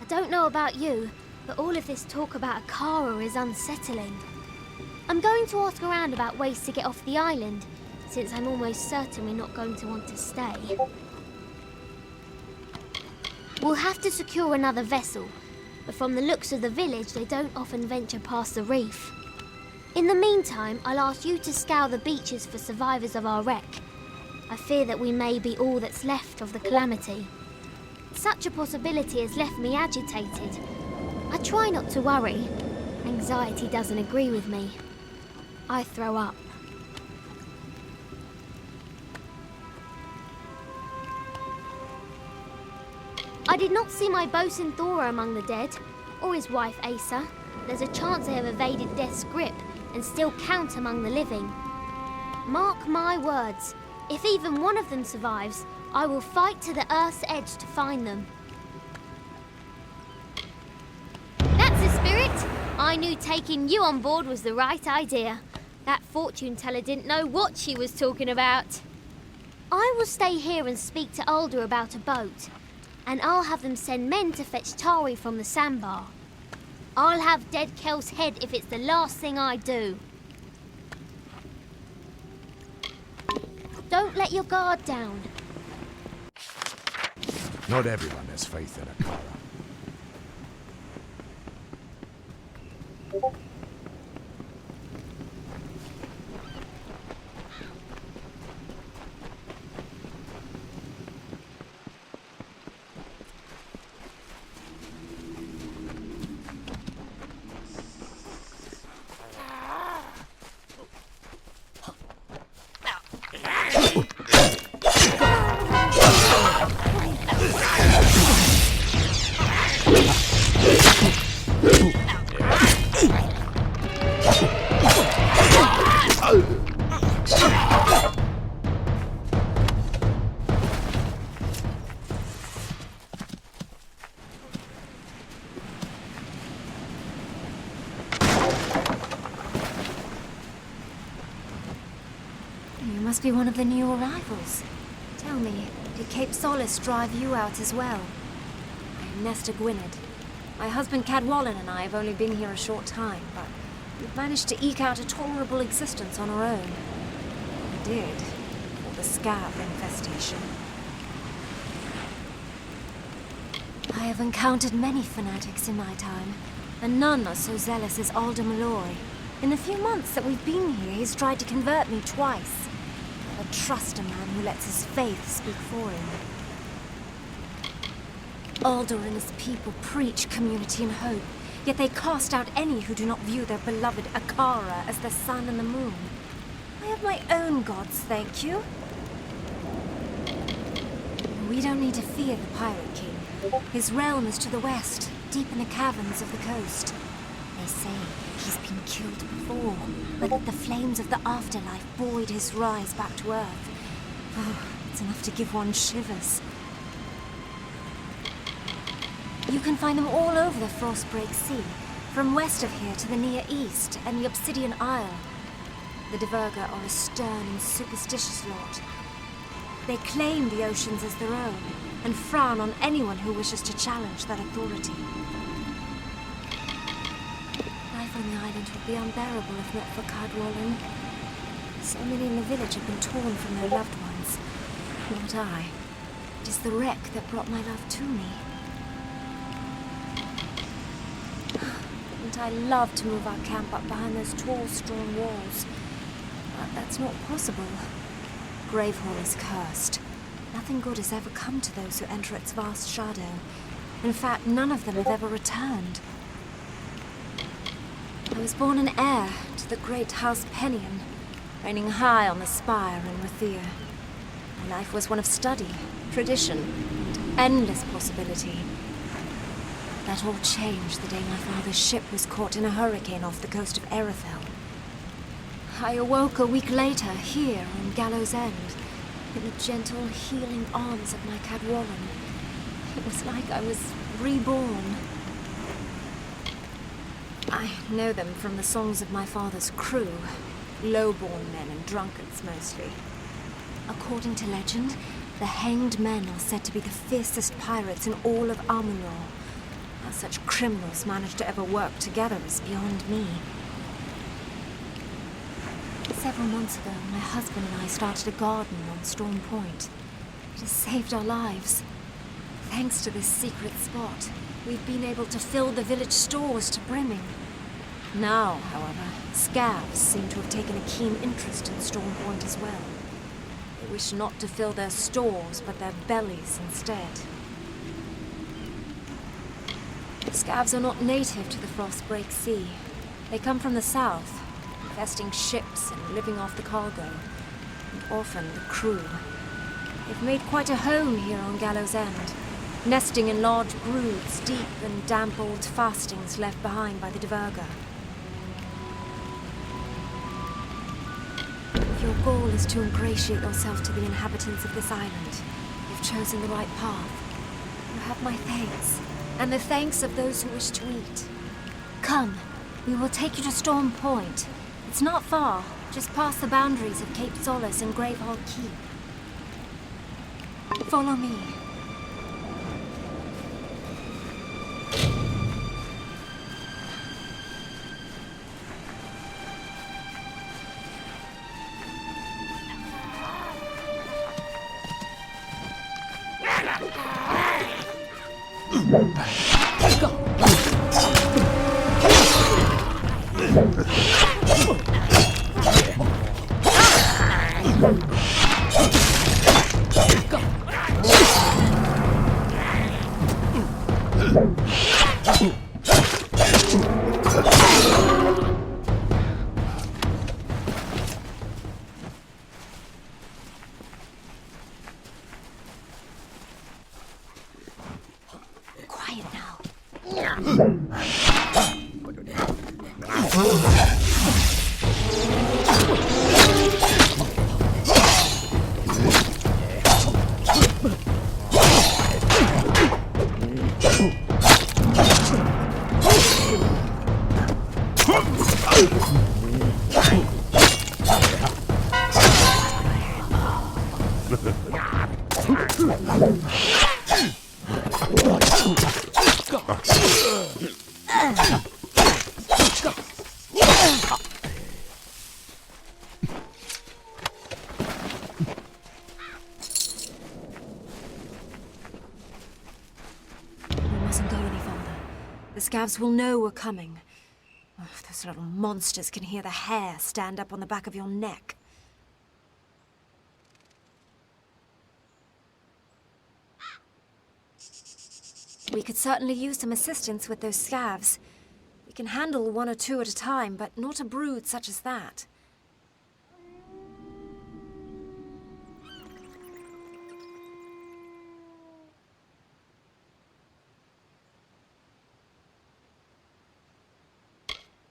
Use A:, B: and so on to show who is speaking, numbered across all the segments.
A: don't know about you, but all of this talk about Akara is unsettling. I'm going to ask around about ways to get off the island, since I'm almost certain we're not going to want to stay. We'll have to secure another vessel, but from the looks of the village, they don't often venture past the reef. In the meantime, I'll ask you to scour the beaches for survivors of our wreck. I fear that we may be all that's left of the calamity. Such a possibility has left me agitated. I try not to worry. Anxiety doesn't agree with me. I throw up. I did not see my bosun Thora among the dead, or his wife Asa. There's a chance they have evaded death's grip and still count among the living. Mark my words, if even one of them survives, I will fight to the Earth's edge to find them. That's the spirit! I knew taking you on board was the right idea. That fortune teller didn't know what she was talking about. I will stay here and speak to Alder about a boat, and I'll have them send men to fetch Tari from the sandbar. I'll have Dead Kel's head if it's the last thing I do. Don't let your guard down.
B: Not everyone has faith in Akara.
C: You must be one of the new arrivals. Tell me, did Cape Solace drive you out as well? I'm Nesta Gwynedd. My husband Cadwallon and I have only been here a short time, but we've managed to eke out a tolerable existence on our own. We did, for the scab infestation. I have encountered many fanatics in my time, and none are so zealous as Alder Malloy. In the few months that we've been here, he's tried to convert me twice. But trust a man who lets his faith speak for him. Alder and his people preach community and hope, yet they cast out any who do not view their beloved Akara as the sun and the moon. I have my own gods, thank you. We don't need to fear the Pirate King. His realm is to the west, deep in the caverns of the coast. They say he's been killed before, but that the flames of the afterlife buoyed his rise back to Earth. Oh, it's enough to give one shivers. You can find them all over the Frostbreak Sea, from west of here to the Near East and the Obsidian Isle. The Diverga are a stern and superstitious lot. They claim the oceans as their own, and frown on anyone who wishes to challenge that authority. Life on the island would be unbearable if not for Cadwallon. So many in the village have been torn from their loved ones. Not I. It is the wreck that brought my love to me. Wouldn't I love to move our camp up behind those tall, strong walls? But that's not possible. Gravehall is cursed. Nothing good has ever come to those who enter its vast shadow. In fact, none of them have ever returned. I was born an heir to the great House Pennion, reigning high on the spire in Rathir. My life was one of study, tradition, and endless possibility. That all changed the day my father's ship was caught in a hurricane off the coast of Erethel. I awoke a week later, here on Gallows End, in the gentle, healing arms of my Cadwallon. It was like I was reborn. I know them from the songs of my father's crew, low-born men and drunkards mostly. According to legend, the hanged men are said to be the fiercest pirates in all of Amalur. How such criminals manage to ever work together is beyond me. Several months ago, my husband and I started a garden on Storm Point. It has saved our lives. Thanks to this secret spot, we've been able to fill the village stores to brimming. Now, however, scavs seem to have taken a keen interest in Storm Point as well. They wish not to fill their stores, but their bellies instead. Scavs are not native to the Frostbreak Sea. They come from the south, infesting ships and living off the cargo, and often the crew. They've made quite a home here on Gallows End, nesting in large broods deep in damp old fastings left behind by the Diverger. If your goal is to ingratiate yourself to the inhabitants of this island, you've chosen the right path. You have my thanks, and the thanks of those who wish to eat. Come, we will take you to Storm Point. It's not far, just past the boundaries of Cape Solace and Graveheart Keep. Follow me. Quiet now. The scavs will know we're coming. Oh, those little monsters can hear the hair stand up on the back of your neck. We could certainly use some assistance with those scavs. We can handle one or two at a time, but not a brood such as that.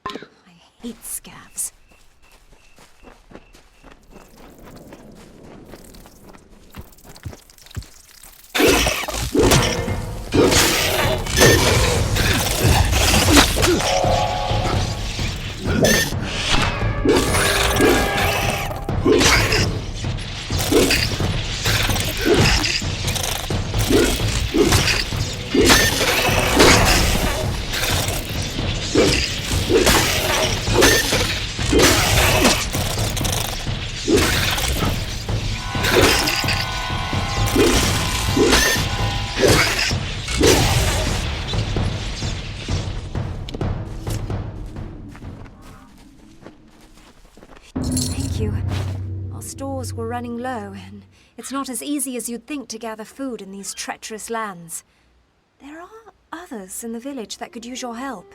C: I hate scavs. Our stores were running low, and it's not as easy as you'd think to gather food in these treacherous lands. There are others in the village that could use your help.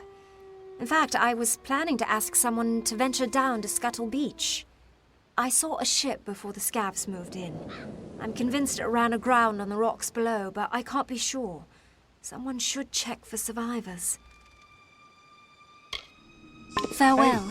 C: In fact, I was planning to ask someone to venture down to Scuttle Beach. I saw a ship before the scavs moved in. I'm convinced it ran aground on the rocks below, but I can't be sure. Someone should check for survivors. Farewell.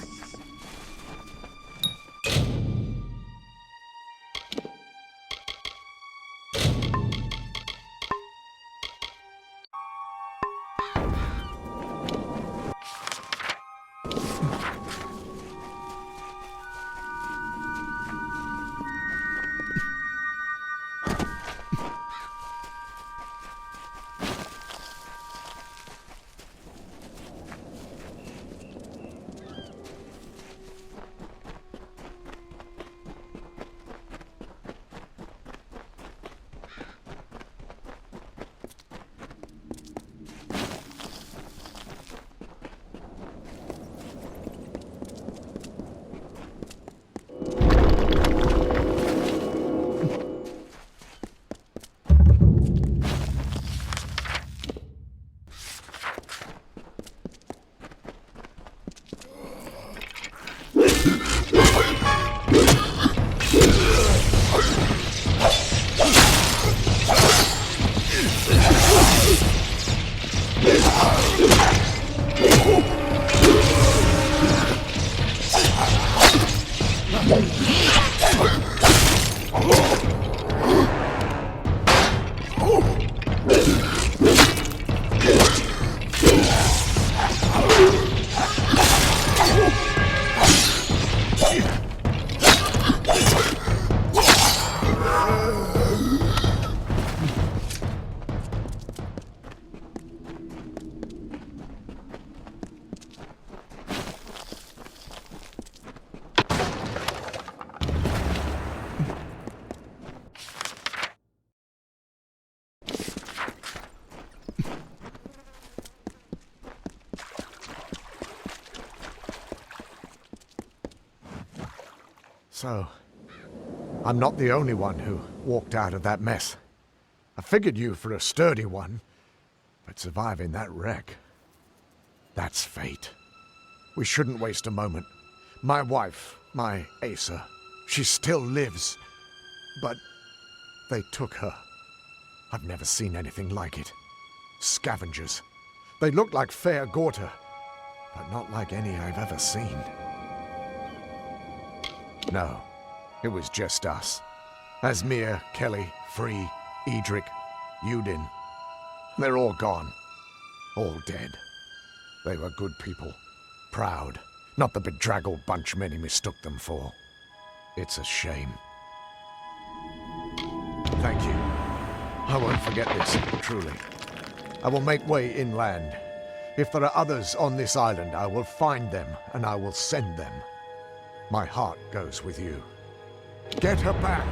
B: So, I'm not the only one who walked out of that mess. I figured you for a sturdy one, but surviving that wreck, that's fate. We shouldn't waste a moment. My wife, my Asa, she still lives, but they took her. I've never seen anything like it. Scavengers. They look like fair Gorta, but not like any I've ever seen. No, it was just us. Asmir, Kelly, Free, Edric, Udin. They're all gone. All dead. They were good people. Proud. Not the bedraggled bunch many mistook them for. It's a shame. Thank you. I won't forget this, truly. I will make way inland. If there are others on this island, I will find them and I will send them. My heart goes with you. Get her back!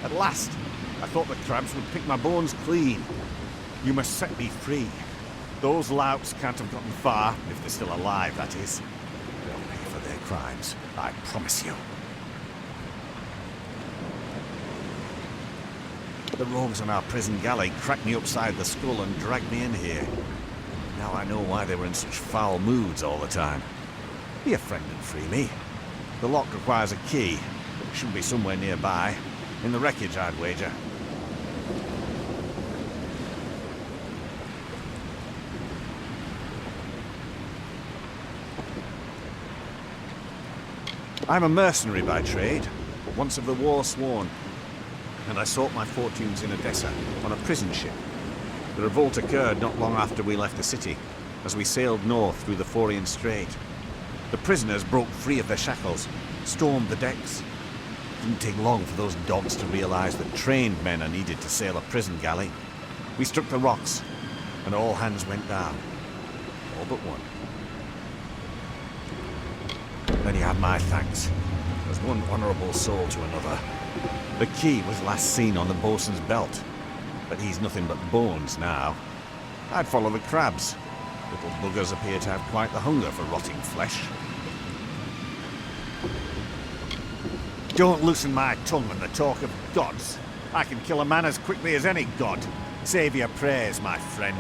D: At last! I thought the crabs would pick my bones clean. You must set me free. Those louts can't have gotten far, if they're still alive, that is. They'll pay for their crimes, I promise you. The rogues on our prison galley cracked me upside the skull and dragged me in here. Now I know why they were in such foul moods all the time. Be a friend and free me. The lock requires a key, but it should be somewhere nearby. In the wreckage, I'd wager. I'm a mercenary by trade, but once of the war sworn, and I sought my fortunes in Odessa on a prison ship. The revolt occurred not long after we left the city, as we sailed north through the Phorian Strait. The prisoners broke free of their shackles, stormed the decks. It didn't take long for those dogs to realize that trained men are needed to sail a prison galley. We struck the rocks, and all hands went down. All but one. Then you have my thanks, as one honorable soul to another. The key was last seen on the bosun's belt, but he's nothing but bones now. I'd follow the crabs. Little buggers appear to have quite the hunger for rotting flesh. Don't loosen my tongue when the talk of gods. I can kill a man as quickly as any god. Save your prayers, my friend.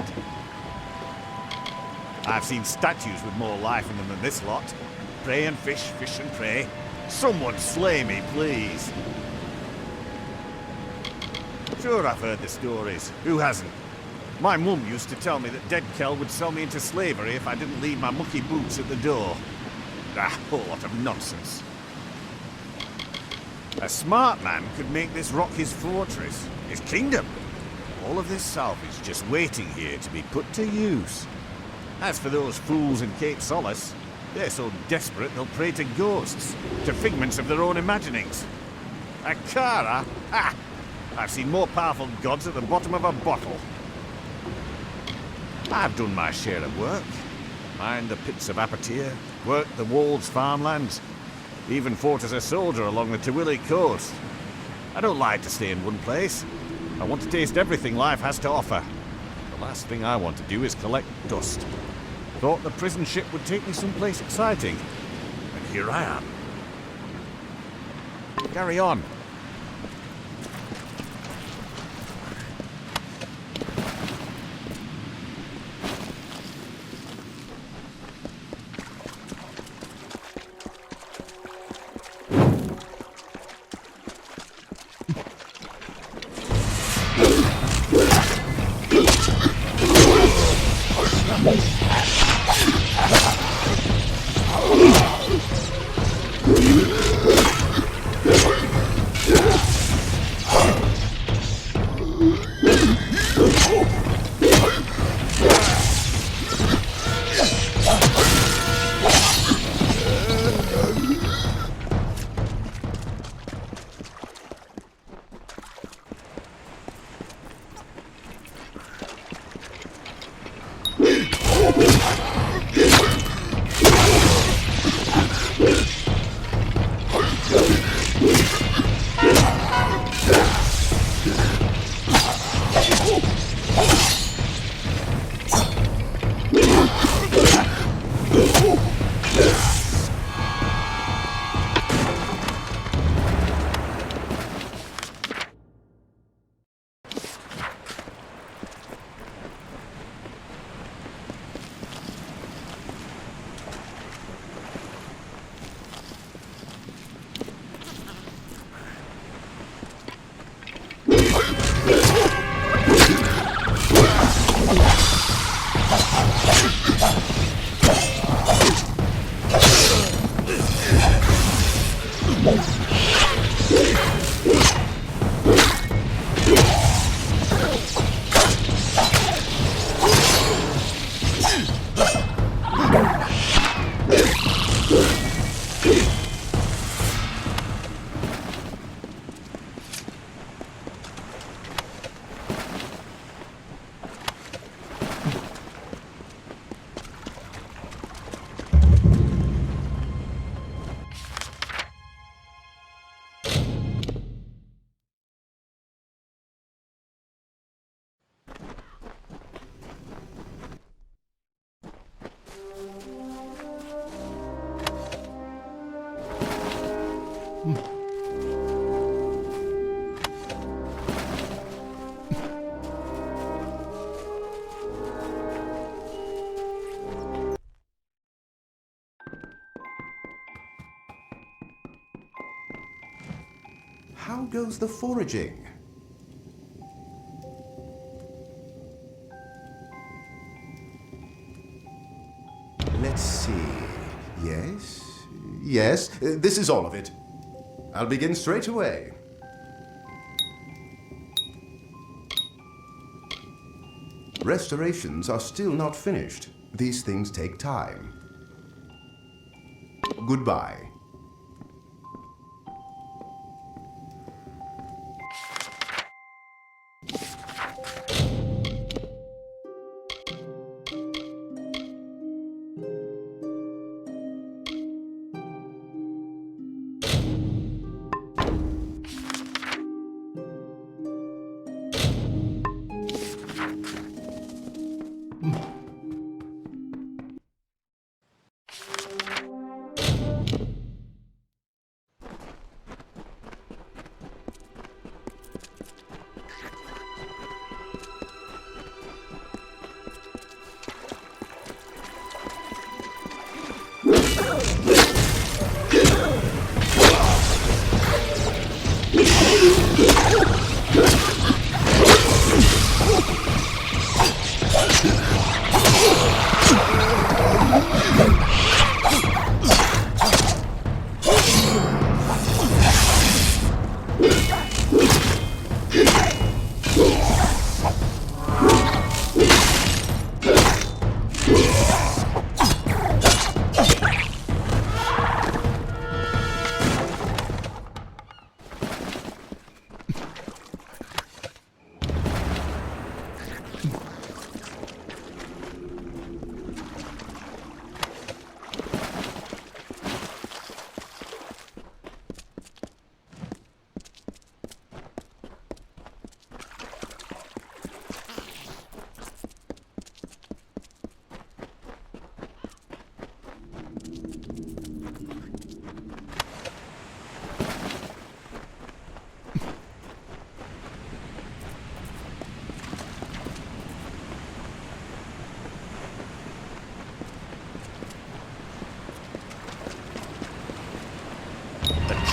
D: I've seen statues with more life in them than this lot. Pray and fish, fish and pray. Someone slay me, please. Sure, I've heard the stories. Who hasn't? My mum used to tell me that Dead Kell would sell me into slavery if I didn't leave my mucky boots at the door. A whole lot of nonsense. A smart man could make this rock his fortress, his kingdom. All of this salvage just waiting here to be put to use. As for those fools in Cape Solace, they're so desperate they'll pray to ghosts, to figments of their own imaginings. A Kara? Ha! I've seen more powerful gods at the bottom of a bottle. I've done my share of work. Mined the pits of Apatir, worked the Wolds farmlands, even fought as a soldier along the Tawili coast. I don't like to stay in one place. I want to taste everything life has to offer. The last thing I want to do is collect dust. Thought the prison ship would take me someplace exciting, and here I am. Carry on.
E: How goes the foraging? Let's see. Yes, this is all of it. I'll begin straight away. Restorations are still not finished. These things take time. Goodbye.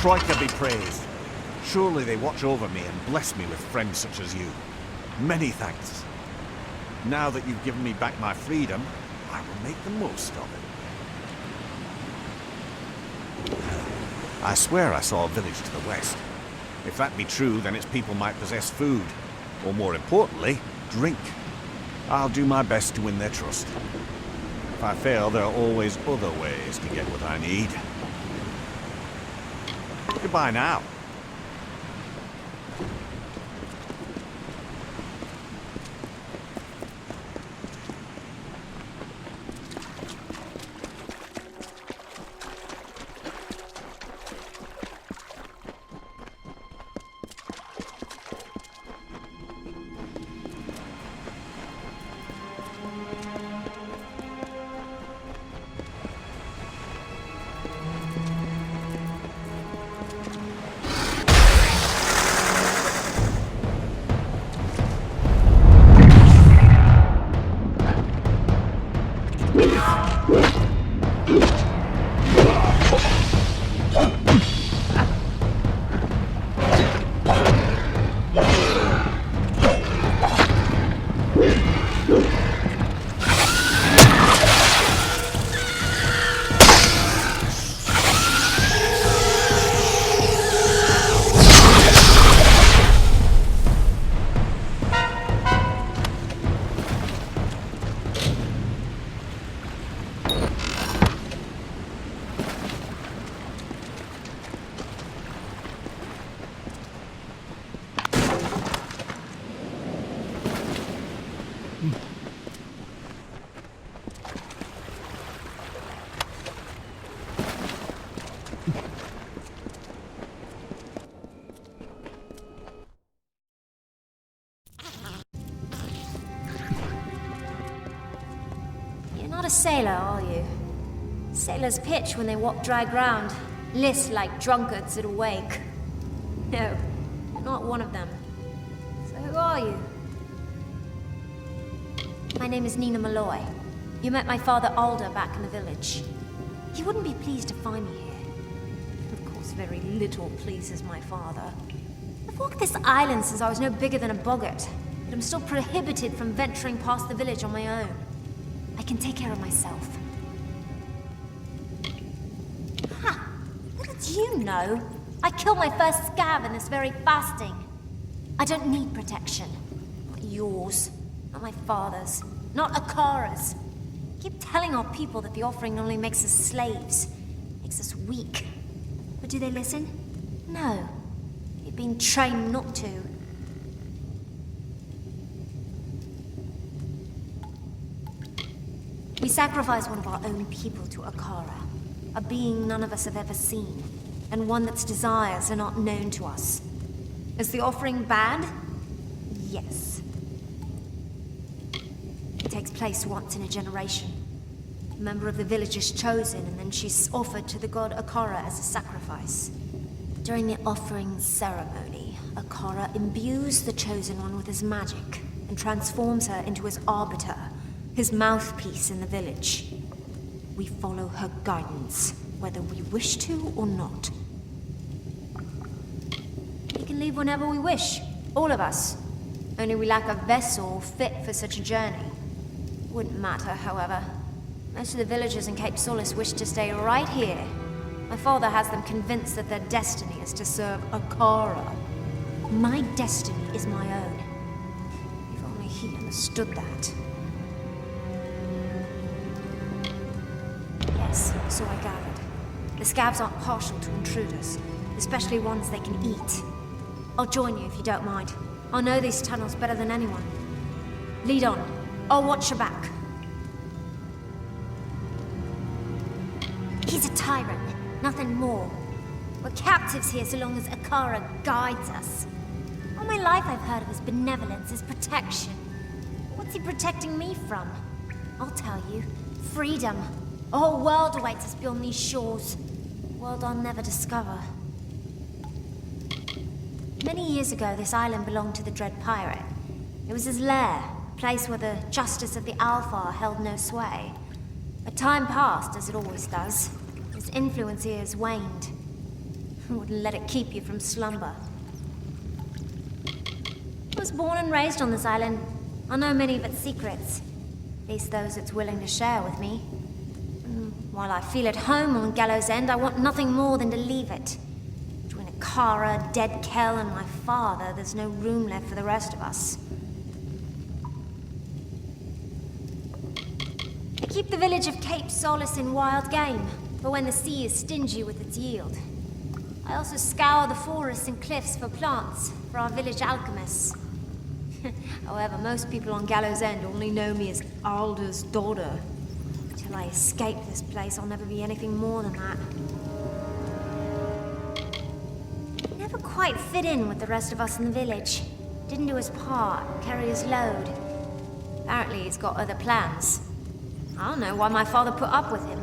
D: Troika be praised. Surely they watch over me and bless me with friends such as you. Many thanks. Now that you've given me back my freedom, I will make the most of it. I swear I saw a village to the west. If that be true, then its people might possess food. Or more importantly, drink. I'll do my best to win their trust. If I fail, there are always other ways to get what I need. Goodbye now.
C: Not a sailor, are you? Sailors pitch when they walk dry ground, list like drunkards at a wake. No, you're not one of them. So who are you? My name is Nina Malloy. You met my father Alder back in the village. He wouldn't be pleased to find me here. Of course, very little pleases my father. I've walked this island since I was no bigger than a boggart, but I'm still prohibited from venturing past the village on my own. I can take care of myself. Ha! Little do you know, I killed my first scav in this very fasting. I don't need protection. Not yours. Not my father's. Not Akara's. Keep telling our people that the offering only makes us slaves. Makes us weak. But do they listen? No. They've been trained not to. We sacrifice one of our own people to Akara, a being none of us have ever seen, and one that's desires are not known to us. Is the offering bad? Yes. It takes place once in a generation. A member of the village is chosen, and then she's offered to the god Akara as a sacrifice. During the offering ceremony, Akara imbues the chosen one with his magic, and transforms her into his arbiter, his mouthpiece in the village. We follow her guidance, whether we wish to or not. We can leave whenever we wish, all of us. Only we lack a vessel fit for such a journey. Wouldn't matter, however. Most of the villagers in Cape Solace wish to stay right here. My father has them convinced that their destiny is to serve Akara. My destiny is my own. If only he understood that. Yes, so I gathered. The scavs aren't partial to intruders, especially ones they can eat. I'll join you if you don't mind. I know these tunnels better than anyone. Lead on. I'll watch your back. He's a tyrant, nothing more. We're captives here so long as Akara guides us. All my life I've heard of his benevolence, his protection. What's he protecting me from? I'll tell you. Freedom. A whole world awaits us beyond these shores. A world I'll never discover. Many years ago, this island belonged to the Dread Pirate. It was his lair, a place where the justice of the Alpha held no sway. But time passed, as it always does. His influence here has waned. Wouldn't let it keep you from slumber. I was born and raised on this island. I know many of its secrets. At least those it's willing to share with me. And while I feel at home on Gallows End, I want nothing more than to leave it. Between Akara, Dead Kel, and my father, there's no room left for the rest of us. I keep the village of Cape Solace in wild game, for when the sea is stingy with its yield. I also scour the forests and cliffs for plants for our village alchemists. However, most people on Gallows End only know me as Alder's daughter. Till I escape this place, I'll never be anything more than that. He never quite fit in with the rest of us in the village. Didn't do his part, carry his load. Apparently he's got other plans. I don't know why my father put up with him.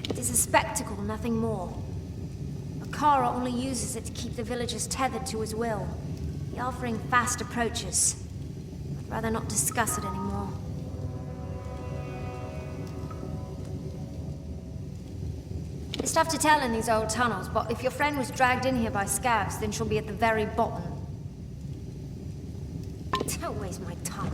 C: It is a spectacle, nothing more. Akara only uses it to keep the villagers tethered to his will. The offering fast approaches. I'd rather not discuss it anymore. There's stuff to tell in these old tunnels, but if your friend was dragged in here by scabs, then she'll be at the very bottom. Don't waste my time.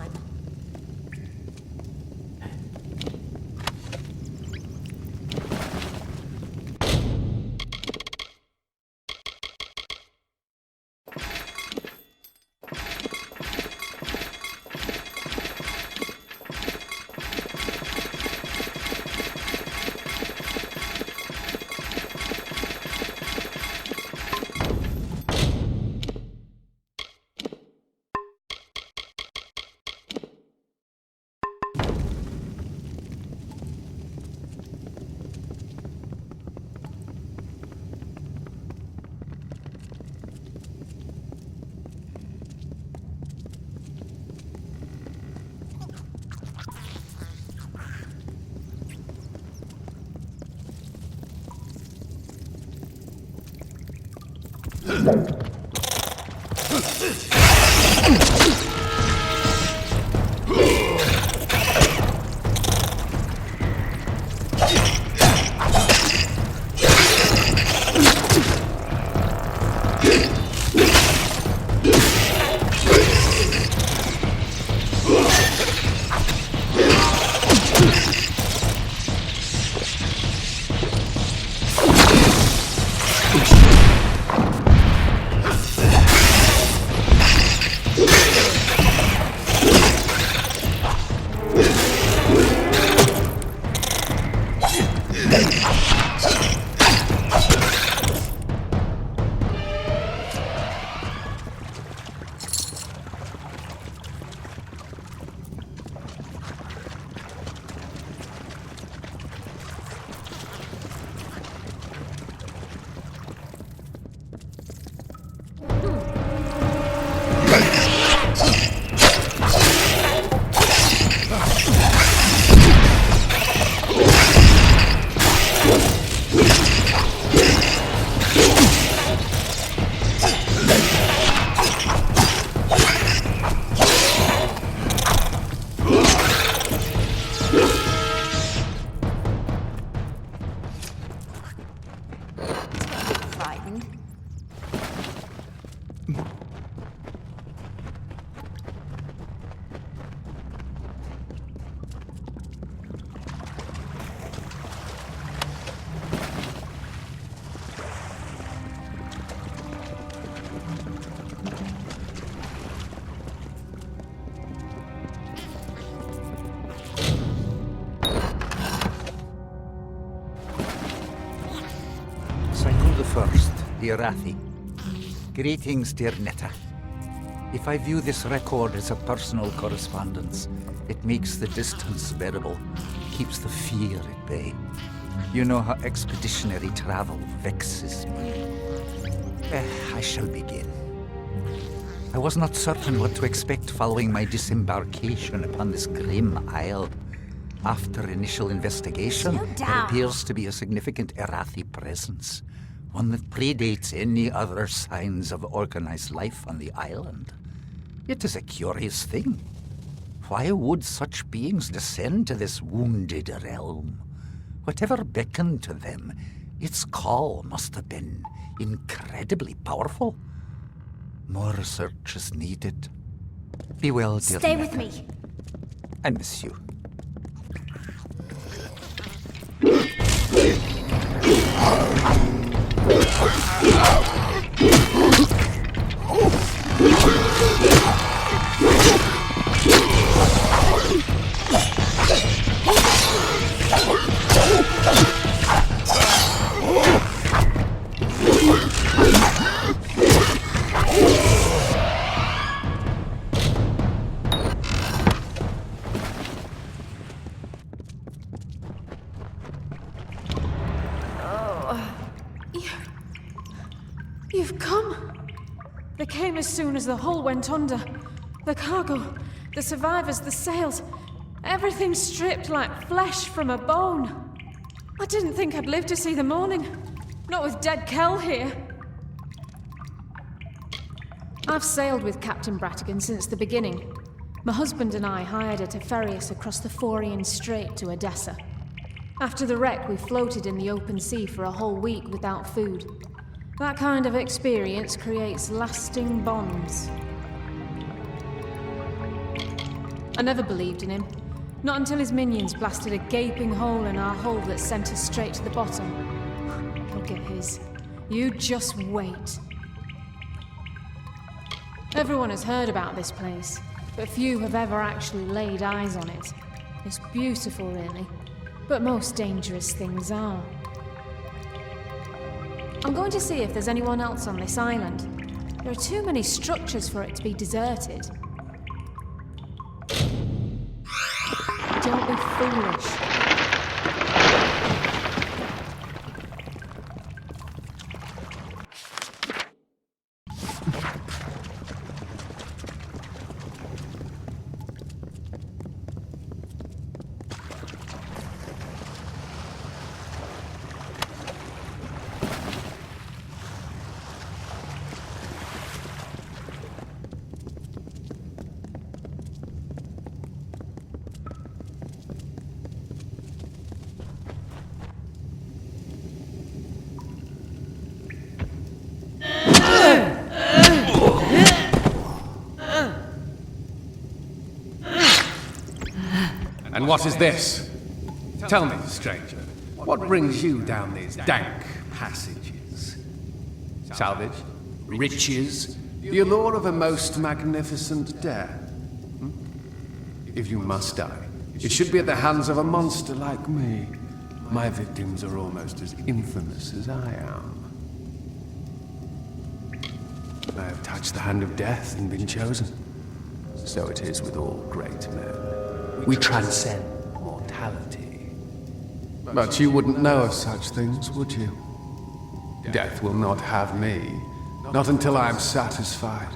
F: The Arathi. Greetings, dear Netta. If I view this record as a personal correspondence, it makes the distance bearable, keeps the fear at bay. You know how expeditionary travel vexes me. I shall begin. I was not certain what to expect following my disembarkation upon this grim isle. After initial investigation, there appears to be a significant Arathi presence. one that predates any other signs of organized life on the island. It is a curious thing. Why would such beings descend to this wounded realm? Whatever beckoned to them, its call must have been incredibly powerful. More research is needed. Be well, dear.
A: Stay with
F: Netta.
A: me.
F: I miss you.
G: You've come! They came as soon as the hull went under. The cargo, the survivors, the sails, everything stripped like flesh from a bone. I didn't think I'd live to see the morning. Not with dead Kel here. I've sailed with Captain Bratigan since the beginning. My husband and I hired her to ferry us across the Forian Strait to Odessa. After the wreck, we floated in the open sea for a whole week without food. That kind of experience creates lasting bonds. I never believed in him. Not until his minions blasted a gaping hole in our hull that sent us straight to the bottom. He'll get his. You just wait. Everyone has heard about this place, but few have ever actually laid eyes on it. It's beautiful, really, but most dangerous things are. I'm going to see if there's anyone else on this island. There are too many structures for it to be deserted. Don't be foolish.
H: And what is this? Tell me, stranger, what brings you down these dank passages? Salvage? Riches? The allure of a most magnificent death? Hmm? If you must die, it should be at the hands of a monster like me. My victims are almost as infamous as I am. I have touched the hand of death and been chosen. So it is with all great men. We transcend mortality. But you wouldn't know of such things, would you? Death will not have me, not until I am satisfied.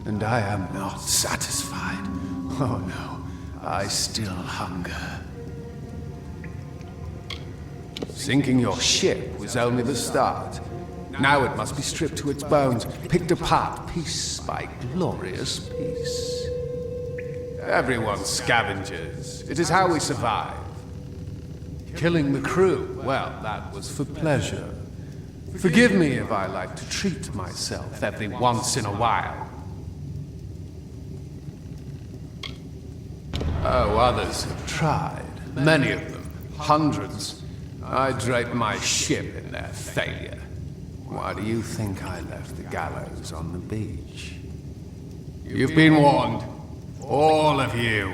H: And I am not satisfied. Oh no, I still hunger. Sinking your ship was only the start. Now it must be stripped to its bones, picked apart piece by glorious piece. Everyone's scavengers. It is how we survive. Killing the crew, well, that was for pleasure. Forgive me if I like to treat myself every once in a while. Oh, others have tried. Many of them. Hundreds. I draped my ship in their failure. Why do you think I left the gallows on the beach? You've been warned. All of you.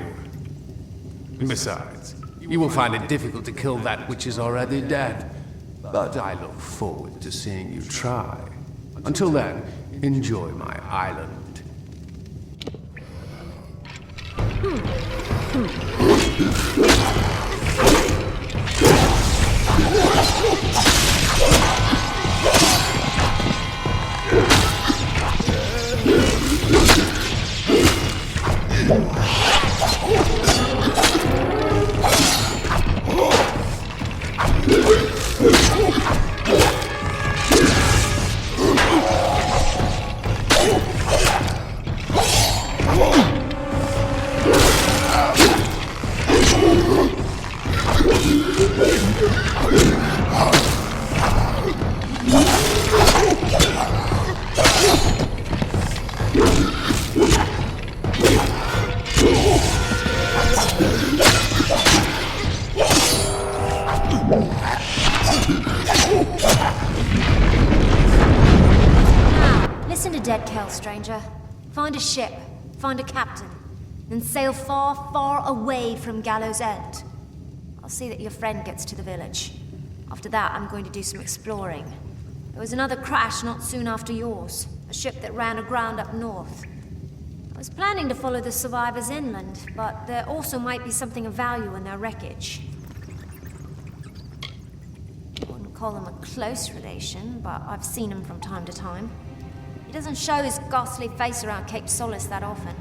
H: Besides, you will find it difficult to kill that which is already dead. But I look forward to seeing you try. Until then, enjoy my island.
C: stranger. Find a ship, find a captain, then sail far, far away from Gallows End. I'll see that your friend gets to the village. After that, I'm going to do some exploring. There was another crash not soon after yours, a ship that ran aground up north. I was planning to follow the survivors inland, but there also might be something of value in their wreckage. I wouldn't call him a close relation, but I've seen him from time to time. He doesn't show his ghastly face around Cape Solace that often.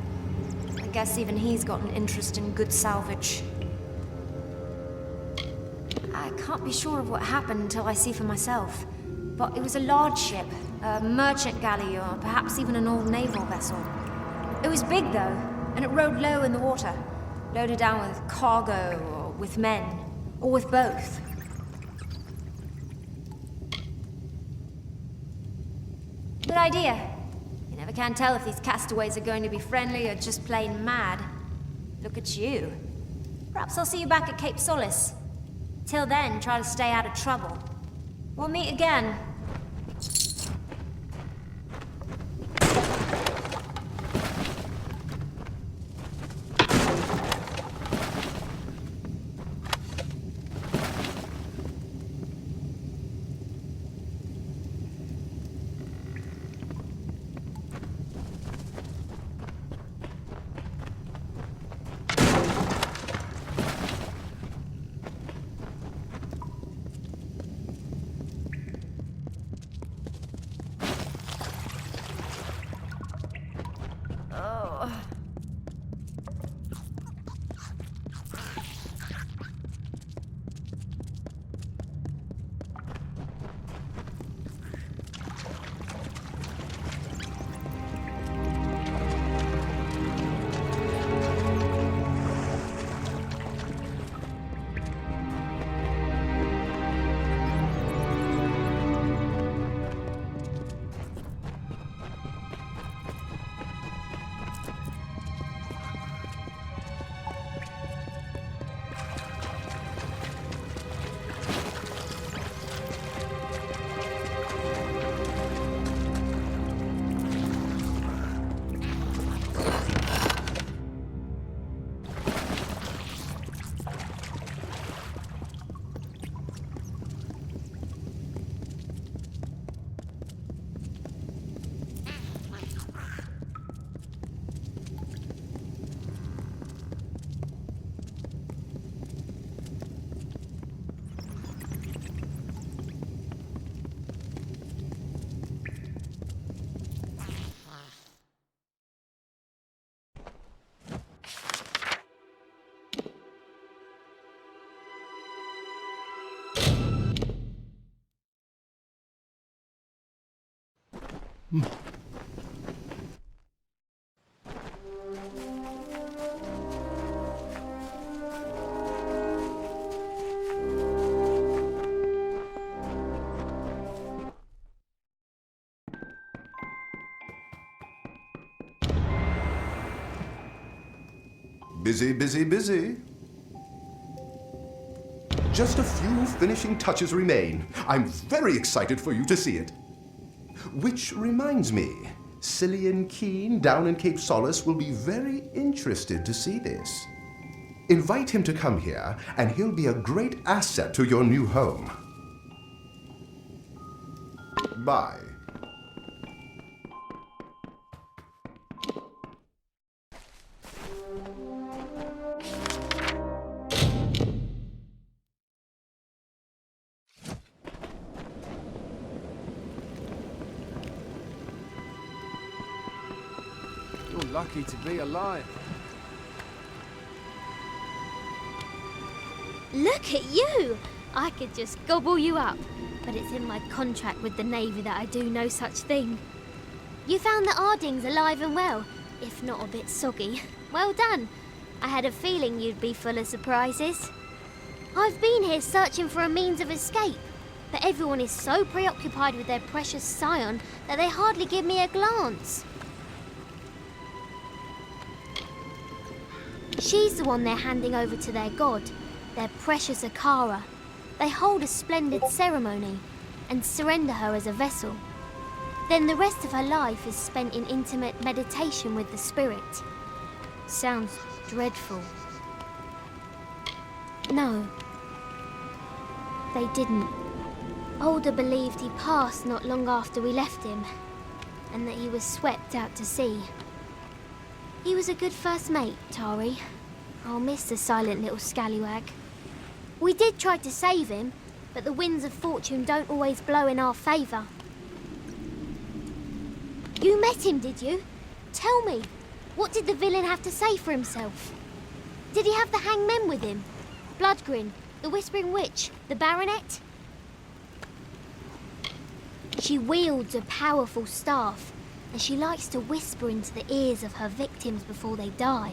C: I guess even he's got an interest in good salvage. I can't be sure of what happened until I see for myself. But it was a large ship, a merchant galley, or perhaps even an old naval vessel. It was big, though, and it rode low in the water, loaded down with cargo, or with men, or with both. Good idea. You never can tell if these castaways are going to be friendly or just plain mad. Look at you. Perhaps I'll see you back at Cape Solace. Till then, try to stay out of trouble. We'll meet again.
E: Busy, busy, busy. Just a few finishing touches remain. I'm very excited for you to see it. Which reminds me, Cillian Keen down in Cape Solace will be very interested to see this. Invite him to come here, and he'll be a great asset to your new home. Bye.
H: You're lucky to be alive.
A: Look at you! I could just gobble you up, but it's in my contract with the Navy that I do no such thing. You found the Ardings alive and well, if not a bit soggy. Well done. I had a feeling you'd be full of surprises. I've been here searching for a means of escape, but everyone is so preoccupied with their precious scion that they hardly give me a glance. She's the one they're handing over to their god, their precious Akara. They hold a splendid ceremony and surrender her as a vessel. Then the rest of her life is spent in intimate meditation with the spirit. Sounds dreadful. No, they didn't. Alder believed he passed not long after we left him, and that he was swept out to sea. He was a good first mate, Tari. I'll miss the silent little scallywag. We did try to save him, but the winds of fortune don't always blow in our favour. You met him, did you? Tell me, what did the villain have to say for himself? Did he have the hangmen with him? Bloodgrin, the Whispering Witch, the Baronet? She wields a powerful staff, and she likes to whisper into the ears of her victims before they die.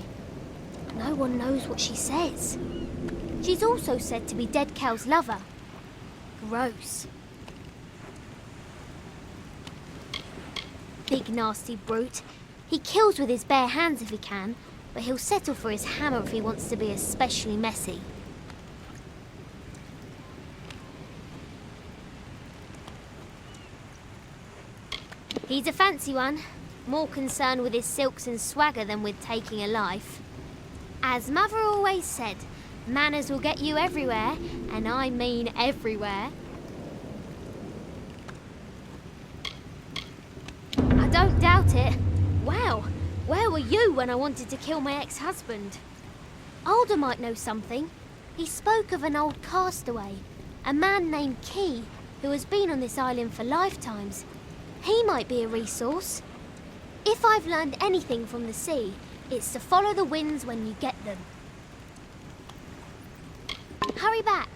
A: No one knows what she says. She's also said to be Dead Cal's lover. Gross. Big nasty brute. He kills with his bare hands if he can, but he'll settle for his hammer if he wants to be especially messy. He's a fancy one, more concerned with his silks and swagger than with taking a life. As Mother always said, manners will get you everywhere, and I mean everywhere. I don't doubt it. Wow, where were you when I wanted to kill my ex-husband? Alder might know something. He spoke of an old castaway, a man named Key, who has been on this island for lifetimes. He might be a resource. If I've learned anything from the sea, it's to follow the winds when you get them. Hurry back.